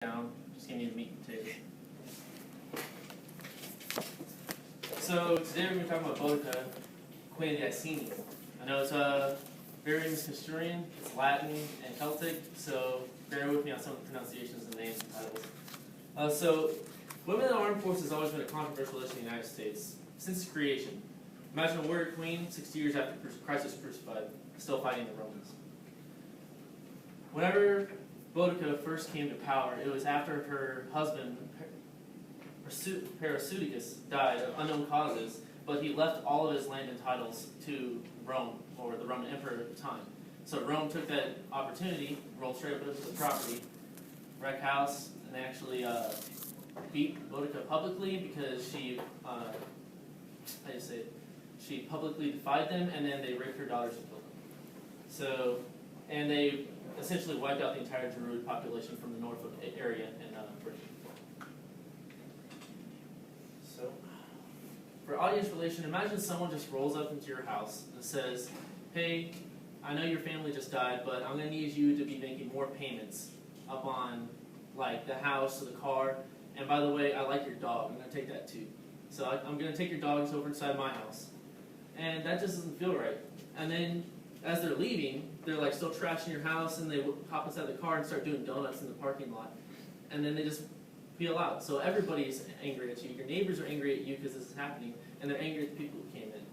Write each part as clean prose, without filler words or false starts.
down, just give me the meat and potatoes. So today we're going to be talking about Boudica, Queen of the Iceni. I know it's very misconstruing, it's Latin and Celtic, so bear with me on some of the pronunciations and names and titles. So women in the armed forces has always been a controversial issue in the United States since its creation. Imagine a warrior queen 60 years after Christ was crucified, still fighting the Romans. Whenever Boudica first came to power, it was after her husband, Perseudicus, died of unknown causes, but he left all of his land and titles to Rome, or the Roman Emperor at the time. So Rome took that opportunity, rolled straight up into the property, wrecked house, and they actually beat Boudica publicly because she, she publicly defied them, and then they raped her daughters and killed them. So, and they essentially wiped out the entire Druid population from the Norfolk area in Britain. So, for audience relation, imagine someone just rolls up into your house and says, hey, I know your family just died, but I'm going to need you to be making more payments up on like the house or the car. And by the way, I like your dog. I'm going to take that too. So I'm going to take your dogs over inside my house. And that just doesn't feel right. And then as they're leaving, they're like still trashing your house, and they hop inside the car and start doing donuts in the parking lot. And then they just peel out. So everybody's angry at you. Your neighbors are angry at you because this is happening, and they're angry at the people who came in.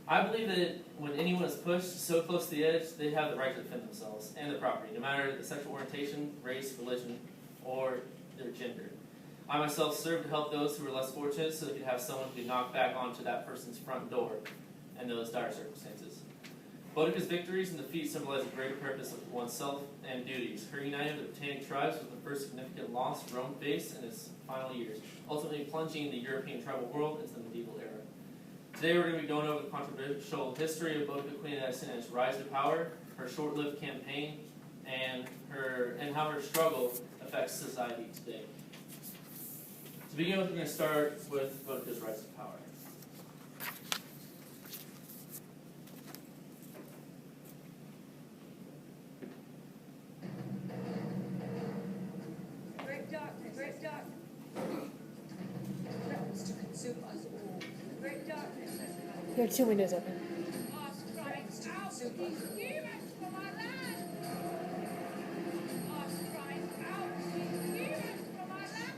I believe that when anyone is pushed so close to the edge, they have the right to defend themselves and the property, no matter the sexual orientation, race, religion, or their gender. I myself served to help those who were less fortunate so they could have someone who could knock back onto that person's front door in those dire circumstances. Boudica's victories and defeats symbolize a greater purpose of oneself and duties. Her uniting of the Britannic tribes was the first significant loss Rome faced in its final years, ultimately plunging the European tribal world into the medieval era. Today we're going to be going over the controversial history of Boudica, Queen of the Iceni, its rise to power, her short-lived campaign, and how her struggle affects society today. To begin with, we're going to start with Boudica's rise to power. Great darkness. Threatens to consume us all. Great darkness has come. There are two windows open. Threatens to consume us all. Humans from our land! Ask Christ out! Humans from our land!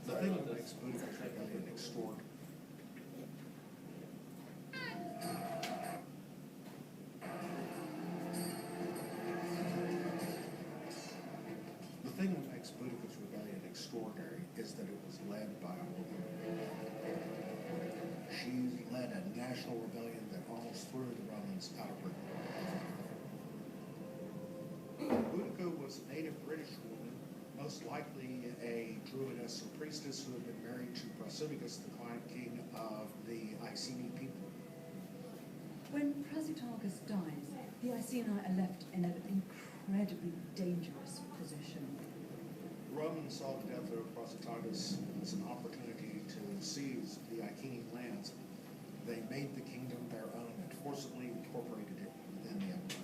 The thing that makes Boudica's rebellion extraordinary. The thing that makes Boudica's rebellion extraordinary is that it was led by a woman. She led a national rebellion that almost threw the Romans out of Britain. Boudica was a native British woman, most likely a druidess or priestess who had been married to Perseudicus, the client king of the Iceni people. When Prasutagus dies, the Iceni are left in an incredibly dangerous position. The Romans saw the death of Prasutagus as an opportunity to seize the Iceni lands. They made the kingdom their own and forcibly incorporated it within the empire.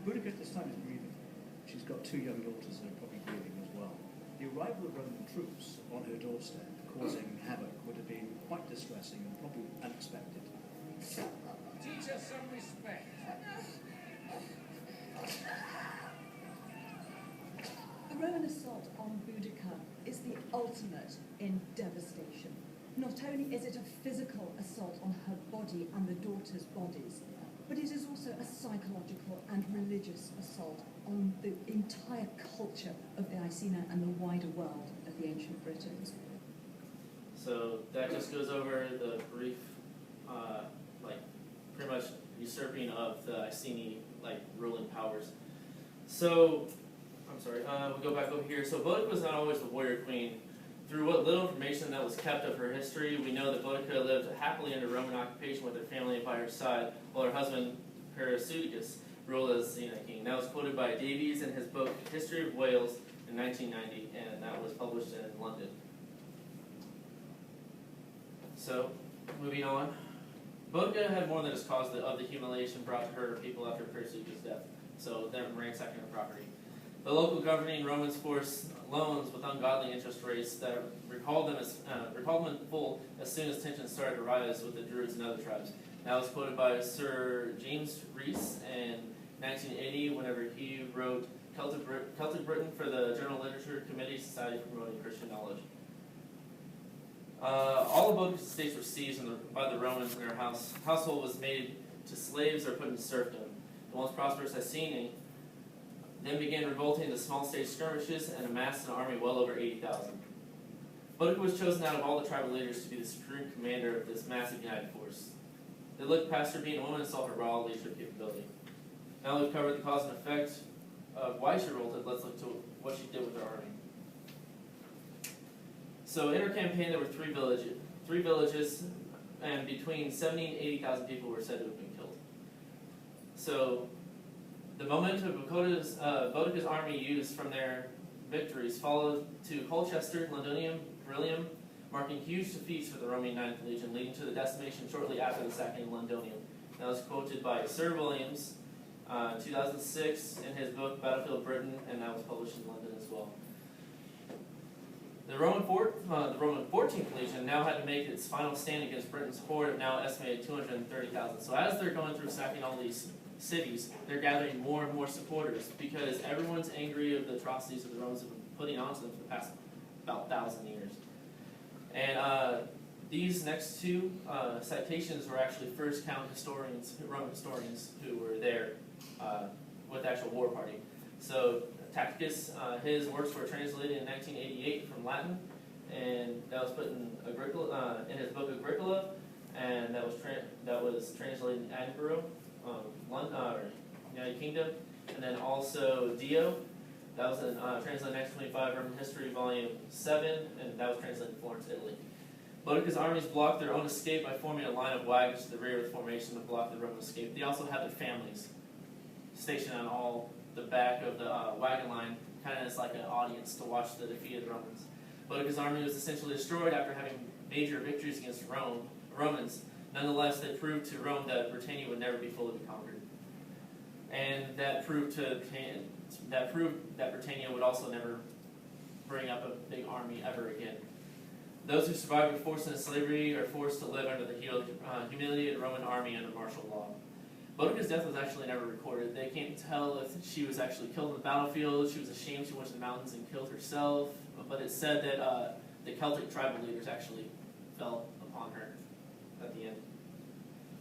Boudica at this time is grieving. She's got two young daughters that are probably grieving as well. The arrival of Roman troops on her doorstep causing havoc would have been quite distressing and probably unexpected. Teach us some respect. The Roman assault on Boudica is the ultimate in devastation. Not only is it a physical assault on her body and the daughters' bodies, but it is also a psychological and religious assault on the entire culture of the Iceni and the wider world of the ancient Britons. So that just goes over the brief, pretty much usurping of the Iceni, ruling powers. So, we'll go back over here. So Boudica was not always the warrior queen. Through what little information that was kept of her history, we know that Boudica lived happily under Roman occupation with her family by her side, while her husband, Perseudicus, ruled as the king. That was quoted by Davies in his book History of Wales in 1990, and that was published in London. So, moving on. Boudica had more than just caused of the humiliation brought to her people after Perseudicus' death, so them ransacking her property. The local governing Romans forced loans with ungodly interest rates that recalled them in full as soon as tensions started to rise with the Druids and other tribes. That was quoted by Sir James Rees in 1980 whenever he wrote Celtic Britain for the General Literature Committee, Society for Promoting Christian Knowledge. All of Boudicca's estates were seized by the Romans, and their household was made to slaves or put into serfdom. The once prosperous Iceni then began revolting into small-stage skirmishes and amassed an army well over 80,000. Boudica was chosen out of all the tribal leaders to be the supreme commander of this massive united force. They looked past her being a woman and saw her raw leadership capability. Now that we've covered the cause and effect of why she revolted, let's look to what she did with her army. So in her campaign, there were three villages, and between 70 and 80,000 people were said to have been killed. So the momentum Boudica's army used from their victories followed to Colchester, Londinium, Brillium, marking huge defeats for the Roman 9th Legion, leading to the decimation shortly after the sacking of Londinium. That was quoted by Sir Williams, 2006, in his book Battlefield Britain, and that was published in London as well. The Roman 14th Legion now had to make its final stand against Britain's horde of now estimated 230,000. So as they're going through sacking all these cities, they're gathering more and more supporters because everyone's angry of the atrocities that the Romans have been putting onto them for the past about 1,000 years. And these next two citations were actually first count historians, Roman historians, who were there with the actual war party. So Tacitus, his works were translated in 1988 from Latin, and that was put in Agricola, in his book Agricola, and that was translated in Edinburgh, United Kingdom, and then also Dio, that was translated in 1925 Roman History, Volume 7, and that was translated in Florence, Italy. Boudica's armies blocked their own escape by forming a line of wagons to the rear of the formation to block the Roman escape. They also had their families stationed on all the back of the wagon line, kind of as like an audience to watch the defeat of the Romans. Boudica's army was essentially destroyed after having major victories against Romans. Nonetheless, they proved to Rome that Britannia would never be fully conquered, and that proved that Britannia would also never bring up a big army ever again. Those who survived were forced into slavery or forced to live under the humiliated Roman army under martial law. Boudica's death was actually never recorded. They can't tell if she was actually killed on the battlefield. She was ashamed she went to the mountains and killed herself. But it's said that the Celtic tribal leaders actually fell upon her at the end.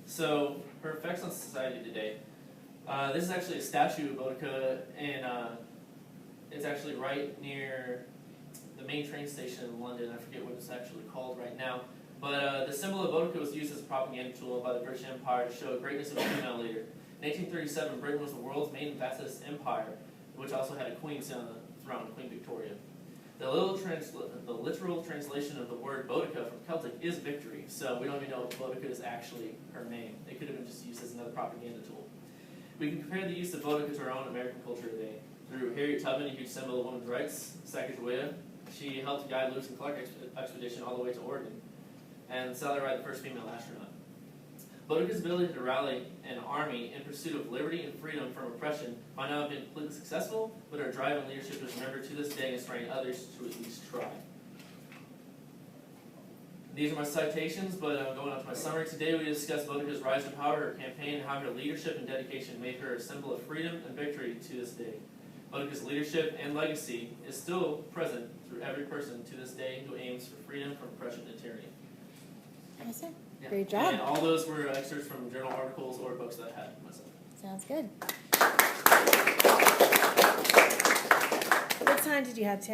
So her effects on society today. This is actually a statue of Boudica, and it's actually right near the main train station in London. I forget what it's actually called right now. But the symbol of Boudica was used as a propaganda tool by the British Empire to show the greatness of a female leader. In 1837, Britain was the world's main and fastest empire, which also had a queen sit on the throne, Queen Victoria. The literal translation of the word Boudica from Celtic is victory, so we don't even know if Boudica is actually her name. It could have been just used as another propaganda tool. We can compare the use of Boudica to our own American culture today. Through Harriet Tubman, a huge symbol of women's rights, Sacagawea, she helped guide Lewis and Clark expedition all the way to Oregon, and Sally Ride, the first female astronaut. Boudica's ability to rally an army in pursuit of liberty and freedom from oppression might not have been completely successful, but her drive and leadership is remembered to this day, inspiring others to at least try. These are my citations, but going on to my summary. Today we discuss Boudica's rise to power, her campaign, and how her leadership and dedication made her a symbol of freedom and victory to this day. Boudica's leadership and legacy is still present through every person to this day who aims for freedom from oppression and tyranny. Awesome. Yeah. Great job. And all those were excerpts from journal articles or books that I had myself. Sounds good. What time did you have, Tara?